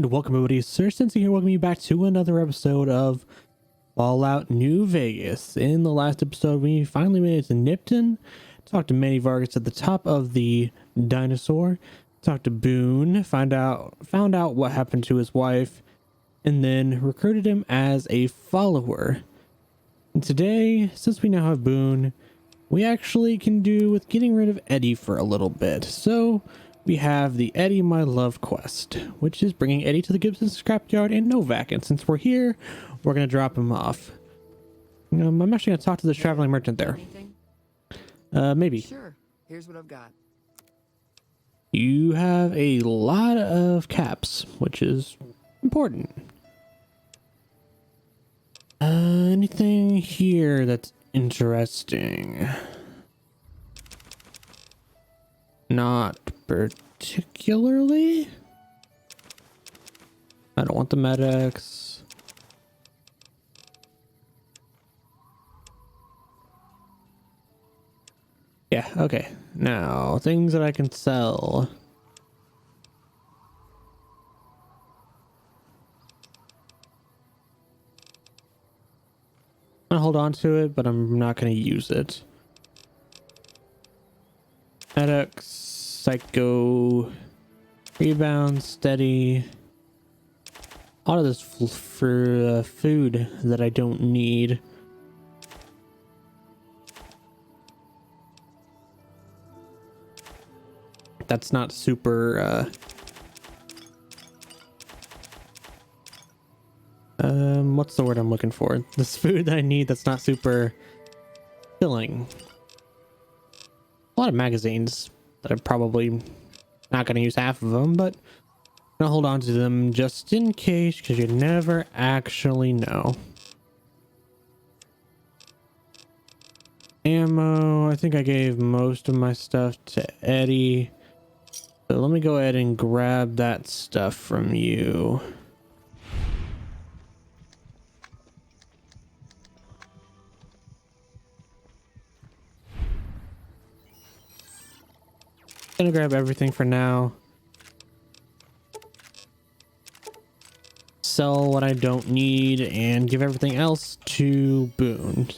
welcome everybody. Sir Cincy here, welcoming you back to another episode of Fallout New Vegas. In the last episode, we finally made it to Nipton, talked to Manny Vargas at the top of the dinosaur, talked to Boone, found out what happened to his wife, and then recruited him as a follower. And today, since we now have Boone, we actually can do with getting rid of Eddie for a little bit. So we have the Eddie My Love quest, which is bringing Eddie to the Gibson scrapyard in Novak. And since we're here, we're going to drop him off. I'm actually going to talk to the traveling merchant there. Maybe. Sure. Here's what I've got. You have a lot of caps, which is important. Anything here that's interesting? Not particularly. I don't want the medics. Yeah, okay. Now, things that I can sell. I'm gonna hold on to it, but I'm not gonna use it. Medics, Psycho, Rebound, Steady. A lot of this for food that I don't need. That's not super what's the word I'm looking for? This food that I need that's not super filling. A lot of magazines that I'm probably not going to use half of them, but I'm gonna hold on to them just in case, because you never actually know. Ammo, I think I gave most of my stuff to Eddie. So let me go ahead and grab that stuff from you. Gonna grab everything for now. Sell what I don't need and give everything else to Boone.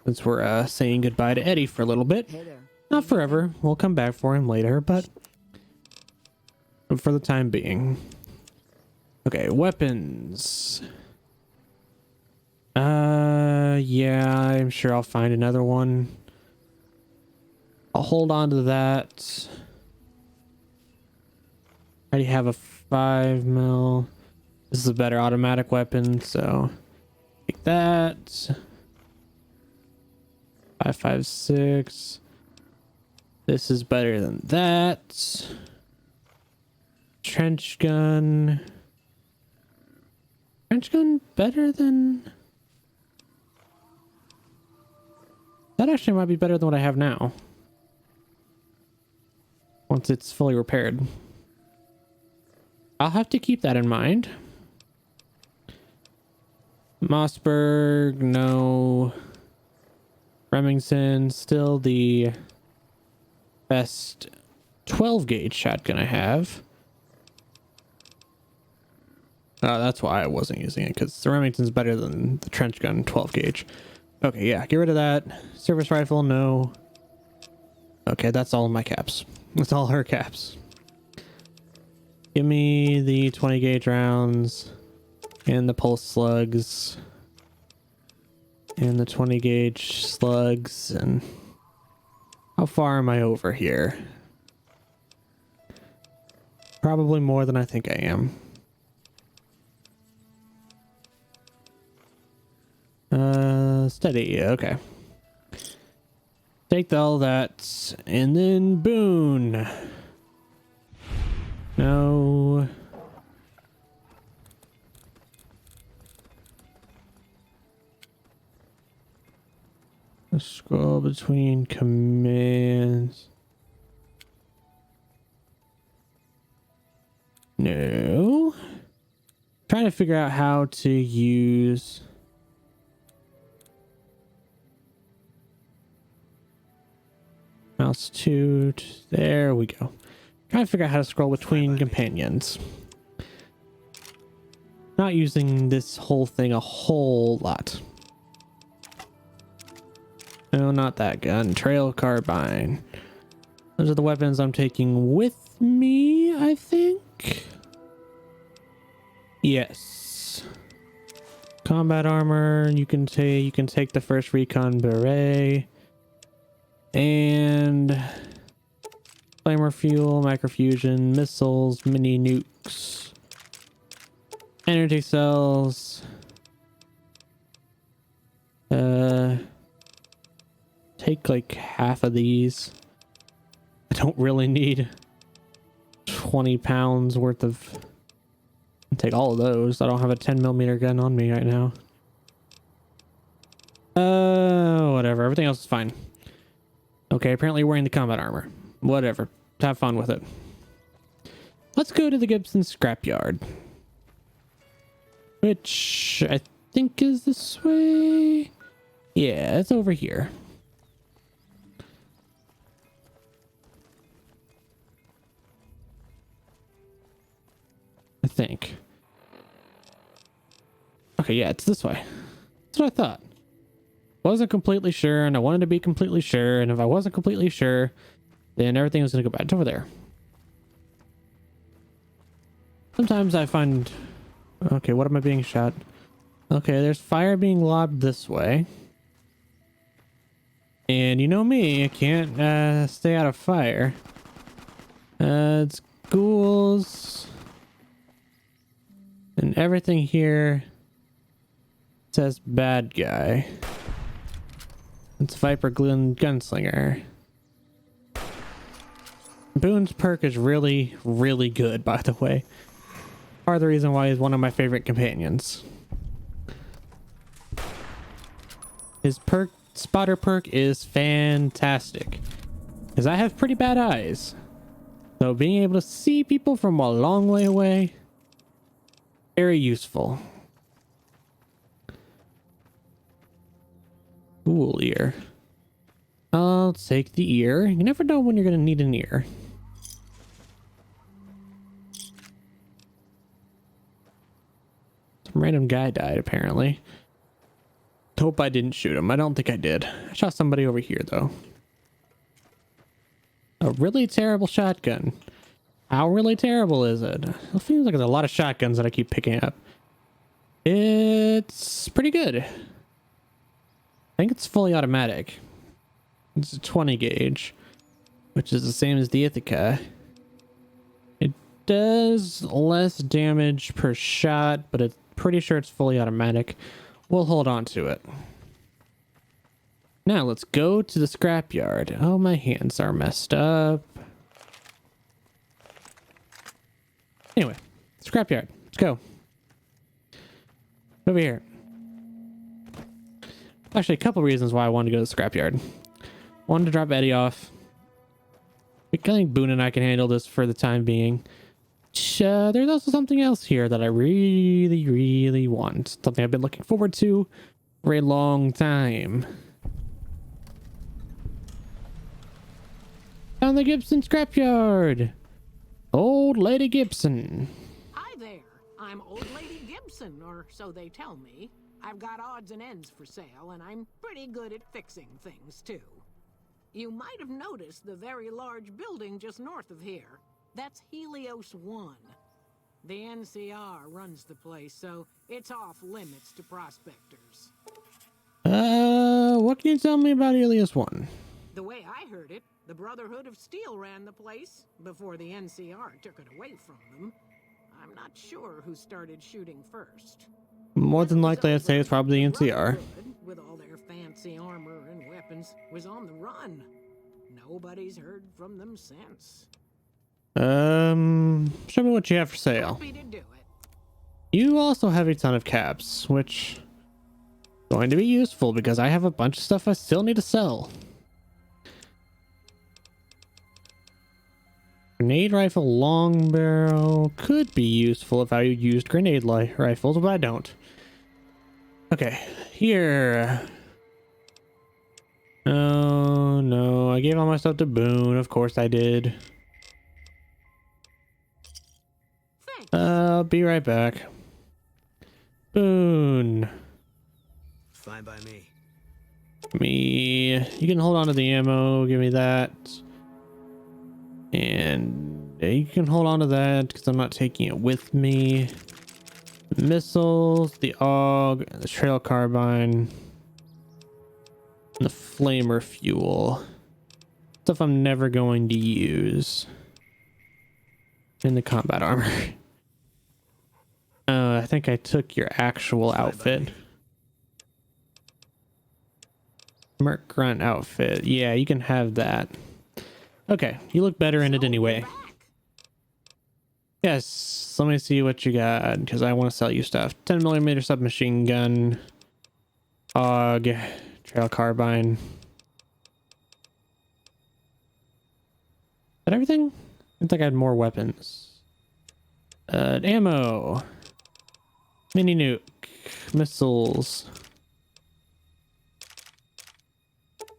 Since we're saying goodbye to Eddie for a little bit. Hey there. Not forever. We'll come back for him later, but for the time being. Okay, weapons. Yeah, I'm sure I'll find another one. I'll hold on to that. I already have a 5mm. This is a better automatic weapon, so take that. 5.56. This is better than that. Trench gun. Trench gun better than... That actually might be better than what I have now. Once it's fully repaired. I'll have to keep that in mind. Mossberg, no. Remington, still the best 12 gauge shotgun I have. That's why I wasn't using it, because the Remington's better than the trench gun 12 gauge. Okay, yeah, get rid of that. Service rifle, no. Okay, that's all of my caps. That's all her caps. Give me the 20 gauge rounds and the pulse slugs and the 20 gauge slugs. And how far am I over here? Probably more than I think I am. Steady, okay. Take all that and then Boone. No. Let's scroll between commands. No. Trying to figure out how to use mouse 2. There we go. Trying to figure out how to scroll between companions. Not using this whole thing a whole lot. No, not that gun. Trail carbine. Those are the weapons I'm taking with me, I think. Yes. Combat armor. You can take the first recon beret. And flamer fuel, microfusion, missiles, mini nukes, energy cells. Take like half of these. I don't really need 20 pounds worth of. Take all of those. I don't have a 10mm gun on me right now. Whatever. Everything else is fine. Okay, apparently wearing the combat armor. Whatever. Have fun with it. Let's go to the Gibson scrapyard. Which I think is this way. Yeah, it's over here. I think. Okay, yeah, it's this way. That's what I thought. Wasn't completely sure, and I wanted to be completely sure, and if I wasn't completely sure, then everything was going to go back over there. Sometimes I find... Okay, what am I being shot? Okay, there's fire being lobbed this way. And you know me, I can't stay out of fire. It's ghouls. And everything here says bad guy. It's Viper Gunslinger. Boone's perk is really, really good, by the way. Part of the reason why he's one of my favorite companions. His spotter perk is fantastic. Because I have pretty bad eyes. So being able to see people from a long way away, very useful. Ghoul ear. I'll take the ear. You never know when you're going to need an ear. Some random guy died, apparently. Hope I didn't shoot him. I don't think I did. I shot somebody over here, though. A really terrible shotgun. How really terrible is it? It feels like there's a lot of shotguns that I keep picking up. It's pretty good. I think it's fully automatic. It's a 20 gauge, which is the same as the Ithaca. It does less damage per shot, but it's pretty sure it's fully automatic. We'll hold on to it. Now let's go to the scrapyard. Oh, my hands are messed up. Anyway, scrapyard. Let's go. Over here. Actually, a couple reasons why I wanted to go to the scrapyard. Wanted to drop Eddie off. I think Boone and I can handle this for the time being. There's also something else here that I really, really want. Something I've been looking forward to for a long time. Found the Gibson scrapyard. Old Lady Gibson. Hi there. I'm Old Lady Gibson, or so they tell me. I've got odds and ends for sale, and I'm pretty good at fixing things, too. You might have noticed the very large building just north of here. That's Helios 1. The NCR runs the place, so it's off limits to prospectors. What can you tell me about Helios 1? The way I heard it, the Brotherhood of Steel ran the place before the NCR took it away from them. I'm not sure who started shooting first. More than likely, I'd say it's probably the NCR. With all their fancy armor and weapons, was on the run. Nobody's heard from them since. Show me what you have for sale. Happy to do it. You also have a ton of caps, which is going to be useful because I have a bunch of stuff I still need to sell. Grenade rifle long barrel could be useful if I used grenade rifles, but I don't. Okay, here. Oh no, I gave all my stuff to Boone. Of course I did. Thanks. I'll be right back. Boon. Fine by me. You can hold on to the ammo. Give me that. And you can hold on to that because I'm not taking it with me. Missiles, the AUG, the trail carbine, and the flamer fuel. Stuff I'm never going to use. In the combat armor. I think I took your actual outfit. Merc Grunt outfit. Yeah, you can have that. Okay, you look better in it anyway. Yes, let me see what you got, because I want to sell you stuff. 10mm submachine gun. AUG. Trail carbine. Is that everything? I think I had more weapons. Ammo. Mini nuke. Missiles.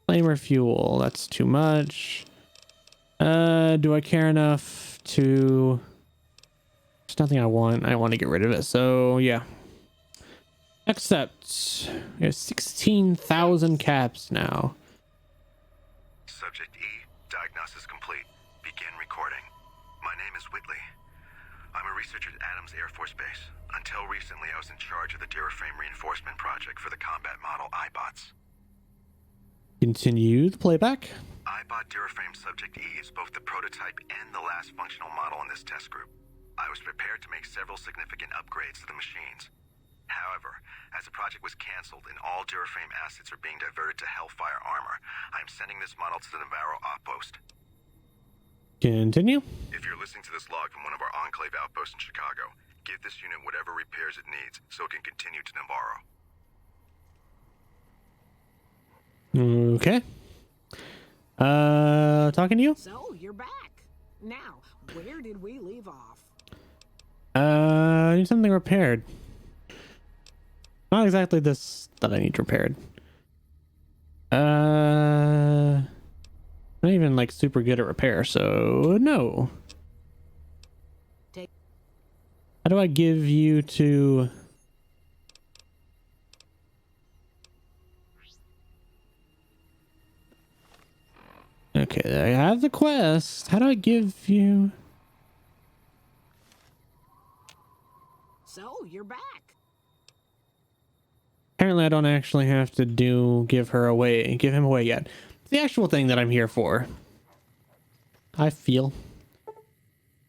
Flamer fuel. That's too much. Do I care enough to... There's nothing I want. I want to get rid of it. So, yeah. Accept. We have 16,000 caps now. Subject E, diagnosis complete. Begin recording. My name is Whitley. I'm a researcher at Adams Air Force Base. Until recently, I was in charge of the Duraframe reinforcement project for the combat model iBots. Continue the playback. iBot Duraframe Subject E is both the prototype and the last functional model in this test group. I was prepared to make several significant upgrades to the machines. However, as the project was canceled and all Duraframe assets are being diverted to Hellfire armor, I am sending this model to the Navarro outpost. Continue. If you're listening to this log from one of our Enclave outposts in Chicago, give this unit whatever repairs it needs so it can continue to Navarro. Okay. Talking to you? So, you're back. Now, where did we leave off? I need something repaired. Not exactly this that I need repaired. Not even like super good at repair, so no. How do I give you to... Okay, I have the quest. How do I give you... So, you're back. Apparently I don't actually have to give him away yet. It's the actual thing that I'm here for. I feel.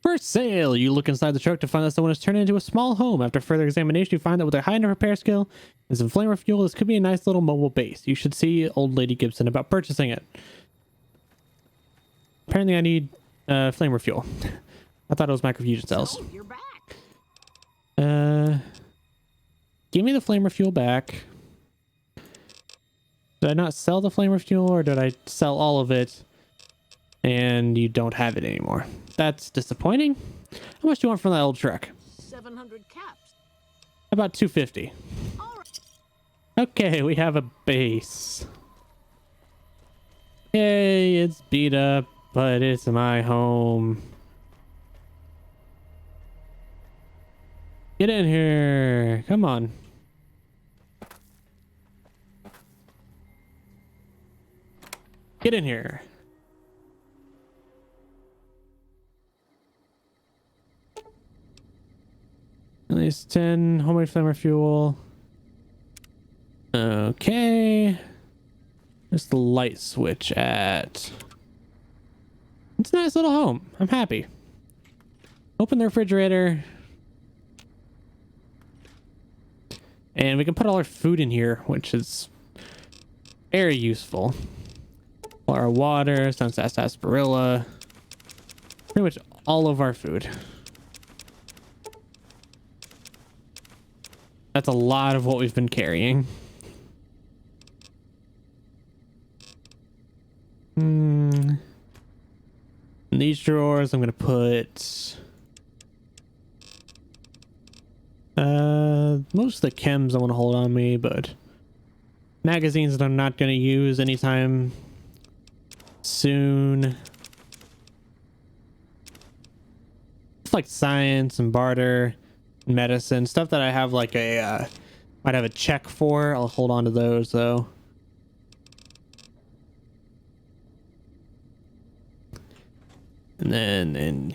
For sale! You look inside the truck to find that someone has turned it into a small home. After further examination, you find that with a high enough repair skill and some flamer fuel, this could be a nice little mobile base. You should see Old Lady Gibson about purchasing it. Apparently I need flamer fuel. I thought it was microfusion cells. So, you're back. Give me the flamer fuel back. Did I not sell the flamer fuel, or did I sell all of it and you don't have it anymore? That's disappointing. How much do you want from that old truck? 700 caps. About 250. All right. Okay, we have a base. Yay, it's beat up, but it's my home. Get in here. Come on. Get in here. At least 10 homemade flamer fuel. Okay. There's the light switch at... It's a nice little home. I'm happy. Open the refrigerator. And we can put all our food in here, which is very useful. Our water, sunset sarsaparilla. Pretty much all of our food. That's a lot of what we've been carrying. In these drawers, I'm going to put... most of the chems I want to hold on me, but magazines that I'm not going to use anytime soon. It's like science and barter. medicine, stuff that I have like a might have a check for. I'll hold on to those though. And then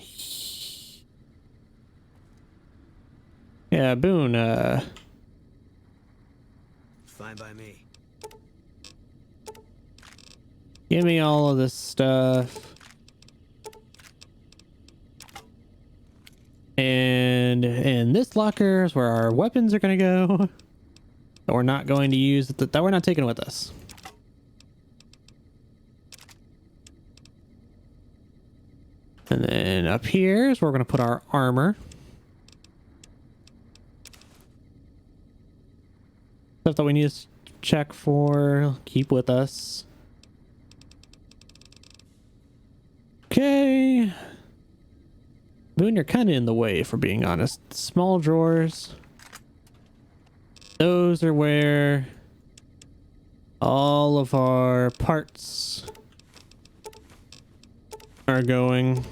yeah, Boone, Fine by me. give me all of this stuff. And in this locker is where our weapons are going to go. That we're not going to use, that we're not taking with us. And then up here is where we're going to put our armor. Stuff that we need to check for, keep with us. Okay. Boone, you're kind of in the way, if we're being honest. Small drawers. Those are where all of our parts are going.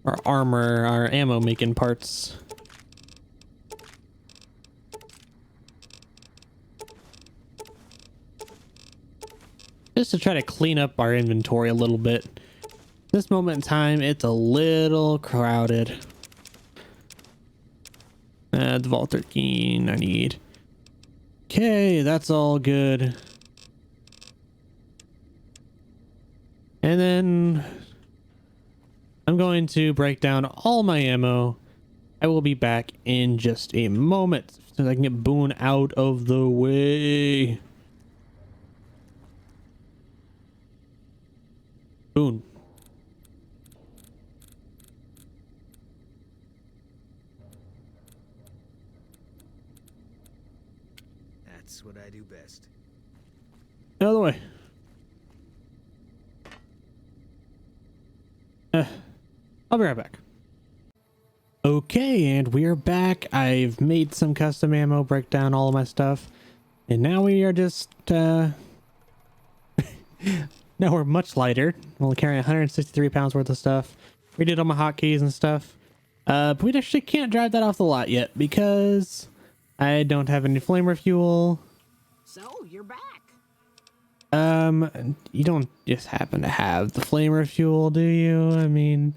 Our armor, our ammo making parts. Just to try to clean up our inventory a little bit. This moment in time, it's a little crowded. The Vault 13 I need. Okay, that's all good. And then I'm going to break down all my ammo. I will be back in just a moment so I can get Boone out of the way. Boone. That's what I do best. Out of the way. I'll be right back. Okay, and we are back. I've made some custom ammo, break down all of my stuff, and now we are just now we're much lighter. We'll carry 163 pounds worth of stuff. We did all my hotkeys and stuff, but we actually can't drive that off the lot yet because I don't have any flamer fuel. So, you're back. You don't just happen to have the flamer fuel, do you? I mean,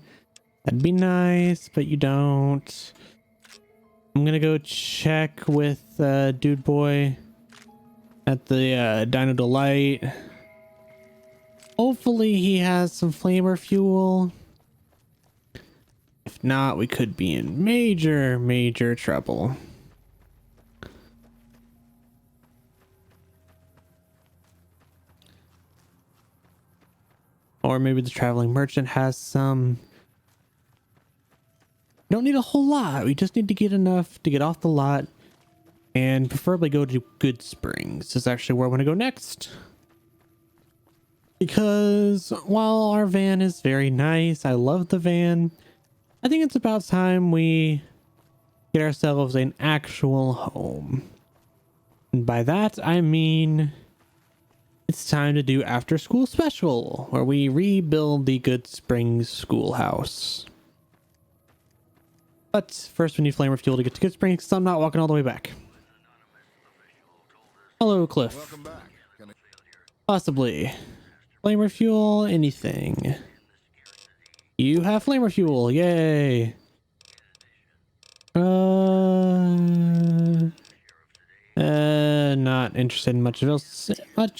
that'd be nice, but you don't. I'm gonna go check with Dude Boy at the Dino Delight. Hopefully he has some flamer fuel. If not, we could be in major trouble. Or maybe the traveling merchant has some. Don't need a whole lot. We just need to get enough to get off the lot and preferably go to Good Springs. This is actually where I want to go next. Because while our van is very nice, I love the van, I think it's about time we get ourselves an actual home. And by that, I mean it's time to do After School Special, where we rebuild the Good Springs schoolhouse. But first we need flamer fuel to get to Good Springs, because I'm not walking all the way back. Hello, Cliff. Welcome back. Possibly. Flamer fuel, anything. You have flamer fuel, yay. Not interested in much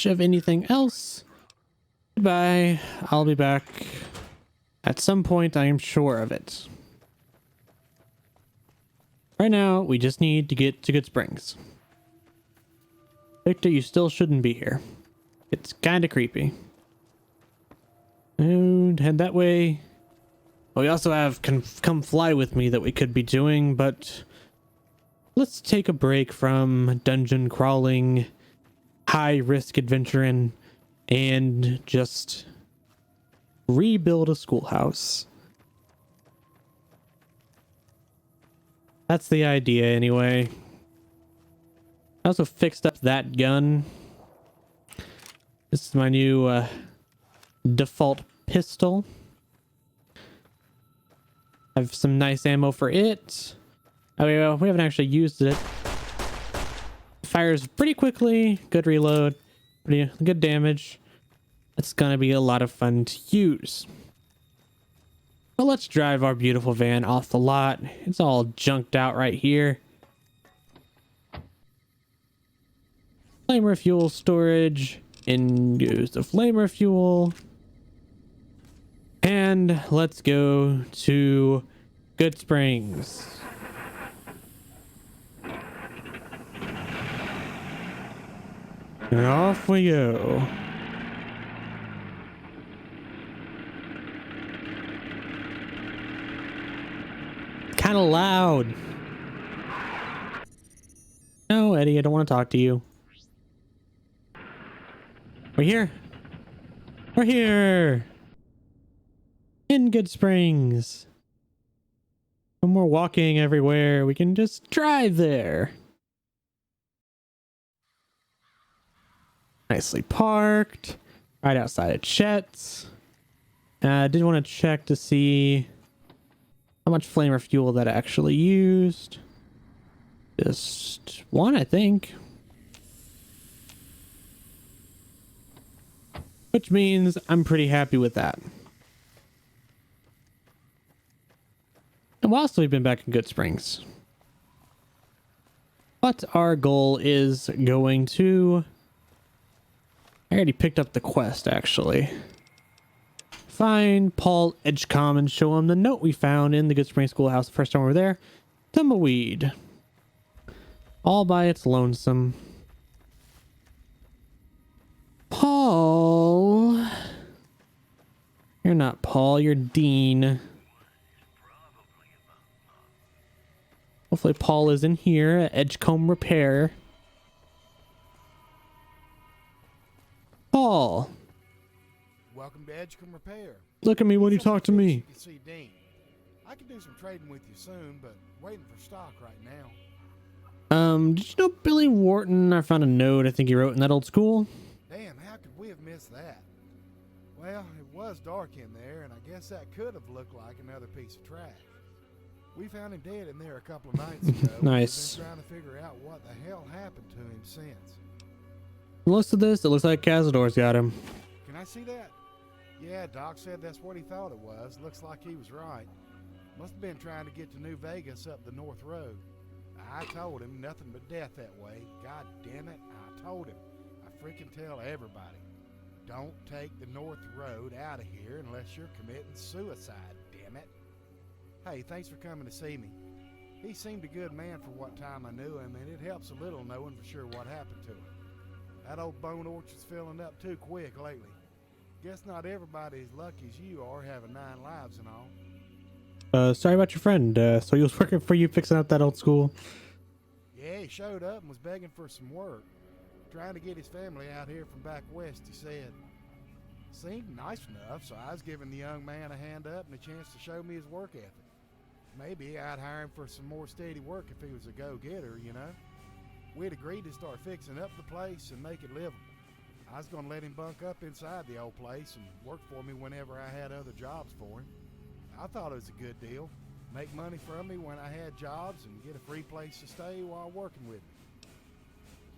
of anything else. Goodbye. I'll be back at some point, I am sure of it. Right now, we just need to get to Good Springs. Victor, you still shouldn't be here. It's kind of creepy. And head that way. Well, we also have Come Fly With Me that we could be doing, but let's take a break from dungeon crawling, high risk adventuring, and just rebuild a schoolhouse. That's the idea anyway. I also fixed up that gun. This is my new default pistol. Have some nice ammo for it. Oh, well, we haven't actually used it. Fires pretty quickly. Good reload. Pretty good damage. It's gonna be a lot of fun to use. But let's drive our beautiful van off the lot. It's all junked out right here. Flamer fuel storage. In goes the flamer fuel. And let's go to Good Springs. And off we go. Kind of loud. No, Eddie, I don't want to talk to you. We're here. We're here. In Good Springs. No more walking everywhere. We can just drive there. Nicely parked. Right outside of Chet's. I did want to check to see how much flamer fuel that I actually used. Just one, I think. Which means I'm pretty happy with that. And whilst we've been back in Good Springs, but our goal is going to... I already picked up the quest, actually. Find Paul Edgecomb and show him the note we found in the Good Springs schoolhouse the first time we were there. Tumbleweed. All by its lonesome. Paul. You're not Paul, you're Dean. Hopefully Paul is in here at Edgecomb Repair. Paul. Welcome to Edgecomb Repair. Look at me when you talk to me. You can see Dean. I can do some trading with you soon, but waiting for stock right now. Did you know Billy Wharton? I found a note I think he wrote in that old school. Damn, how could we have missed that? Well, it was dark in there, and I guess that could have looked like another piece of trash. We found him dead in there a couple of nights ago. Nice. We've been trying to figure out what the hell happened to him since. Most of this, it looks like Cazador's got him. Can I see that? Yeah, Doc said that's what he thought it was. Looks like he was right. Must have been trying to get to New Vegas up the North Road. I told him nothing but death that way. God damn it, I told him. I freaking tell everybody. Don't take the North Road out of here unless you're committing suicide, damn it. Hey, thanks for coming to see me. He seemed a good man for what time I knew him, and it helps a little knowing for sure what happened to him. That old bone orchard's filling up too quick lately. Guess not everybody as lucky as you are having 9 lives and all. Sorry about your friend. So he was working for you fixing up that old school? Yeah, he showed up and was begging for some work. Trying to get his family out here from back west, he said. Seemed nice enough, so I was giving the young man a hand up and a chance to show me his work ethic. Maybe I'd hire him for some more steady work if he was a go-getter, you know? We'd agreed to start fixing up the place and make it livable. I was going to let him bunk up inside the old place and work for me whenever I had other jobs for him. I thought it was a good deal. Make money from me when I had jobs and get a free place to stay while working with me.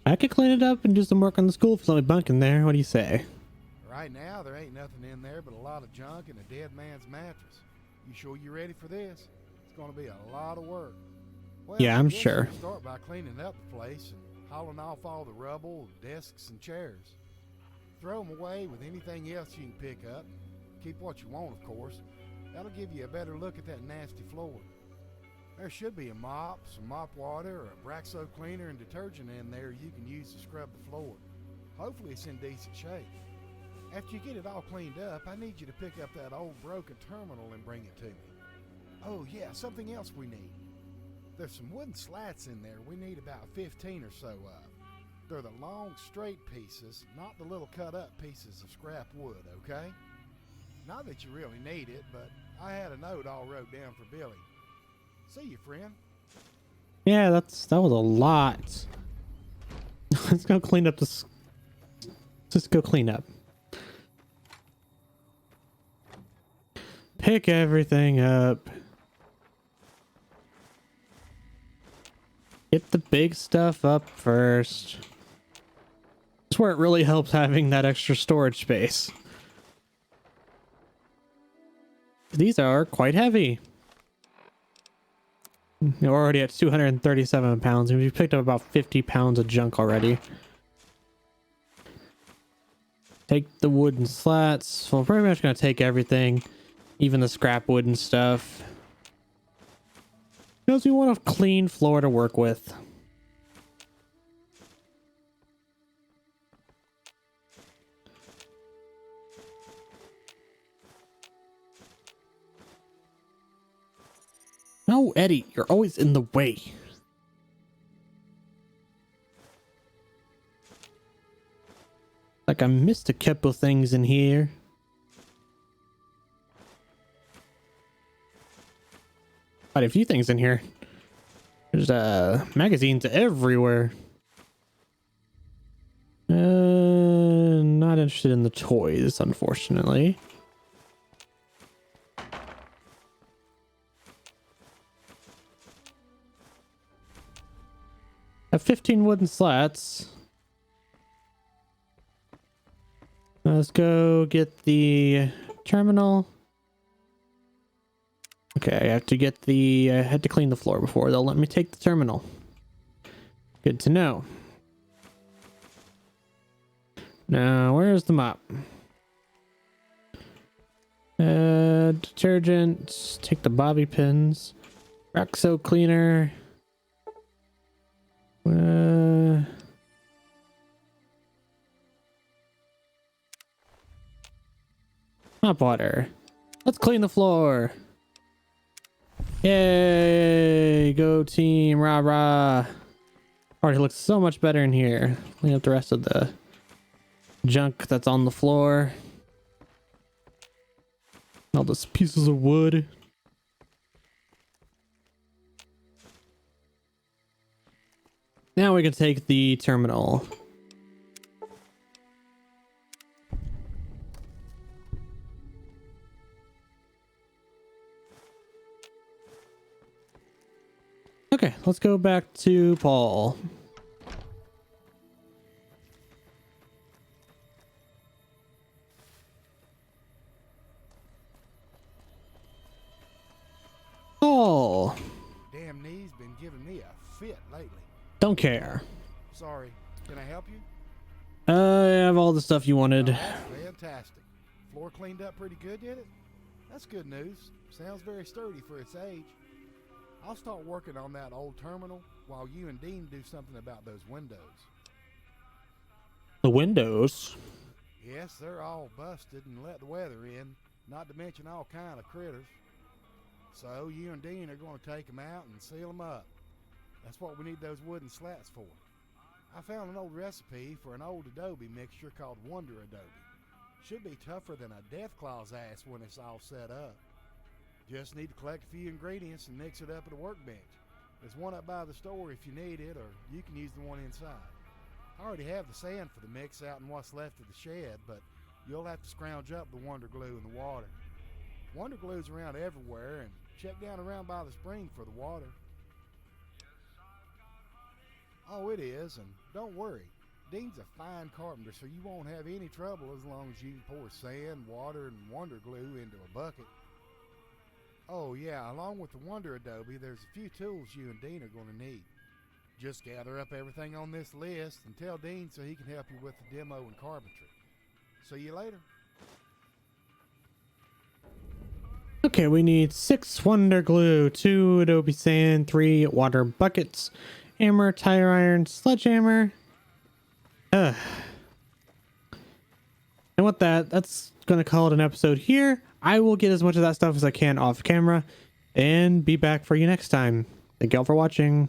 I could clean it up and do some work on the school if somebody bunk in there. What do you say? Right now, there ain't nothing in there but a lot of junk and a dead man's mattress. You sure you ready for this? It's going to be a lot of work. Well, Yeah, I'm I guess sure. we'll start by cleaning up the place and hauling off all the rubble, desks, and chairs. Throw them away with anything else you can pick up. Keep what you want, of course. That'll give you a better look at that nasty floor. There should be a mop, some mop water, or a Braxo cleaner and detergent in there you can use to scrub the floor. Hopefully it's in decent shape. After you get it all cleaned up, I need you to pick up that old broken terminal and bring it to me. Oh yeah, something else we need. There's some wooden slats in there we need about 15 or so of. They're the long, straight pieces, not the little cut-up pieces of scrap wood, okay? Not that you really need it, but I had a note all wrote down for Billy. See you, friend. Yeah, that was a lot. Let's go clean up this. Let's go clean up. Pick everything up. Get the big stuff up first. That's where it really helps having that extra storage space. These are quite heavy. You're already at 237 pounds, and we've picked up about 50 pounds of junk already. Take the wooden slats. Well, pretty much gonna take everything, even the scrap wooden stuff, because we want a clean floor to work with. No, Eddie, you're always in the way. Like I missed a couple things in here. Quite a few things in here. There's magazines everywhere. Not interested in the toys, unfortunately. Have 15 wooden slats. Let's go get the terminal. Okay, I have to get the... I had to clean the floor before they'll let me take the terminal. Good to know. Now, where's the mop? Detergent. Take the bobby pins. Roxo cleaner. Mop water. Let's clean the floor. Yay! Go team! Rah rah! Already looks so much better in here. Clean up the rest of the junk that's on the floor. All those pieces of wood. Now we can take the terminal. Okay, let's go back to Paul. Paul! Damn knee's been giving me a fit lately. Don't care. Sorry, can I help you? I have all the stuff you wanted. Oh, that's fantastic. Floor cleaned up pretty good, did it? That's good news. Sounds very sturdy for its age. I'll start working on that old terminal while you and Dean do something about those windows. The windows? Yes, they're all busted and let the weather in, not to mention all kind of critters. So you and Dean are going to take them out and seal them up. That's what we need those wooden slats for. I found an old recipe for an old adobe mixture called Wonder Adobe. Should be tougher than a Deathclaw's ass when it's all set up. Just need to collect a few ingredients and mix it up at a workbench. There's one up by the store if you need it, or you can use the one inside. I already have the sand for the mix out in what's left of the shed, but you'll have to scrounge up the Wonder Glue in the water. Wonder Glue's around everywhere, and check down around by the spring for the water. Oh, it is, and don't worry. Dean's a fine carpenter, so you won't have any trouble as long as you can pour sand, water, and Wonder Glue into a bucket. Oh yeah, along with the Wonder Adobe, there's a few tools you and Dean are going to need. Just gather up everything on this list and tell Dean so he can help you with the demo and carpentry. See you later. Okay, we need 6 Wonder Glue, 2 Adobe Sand, 3 water buckets, hammer, tire iron, sledgehammer. And with that, that's going to call it an episode here. I will get as much of that stuff as I can off camera and be back for you next time. Thank y'all for watching.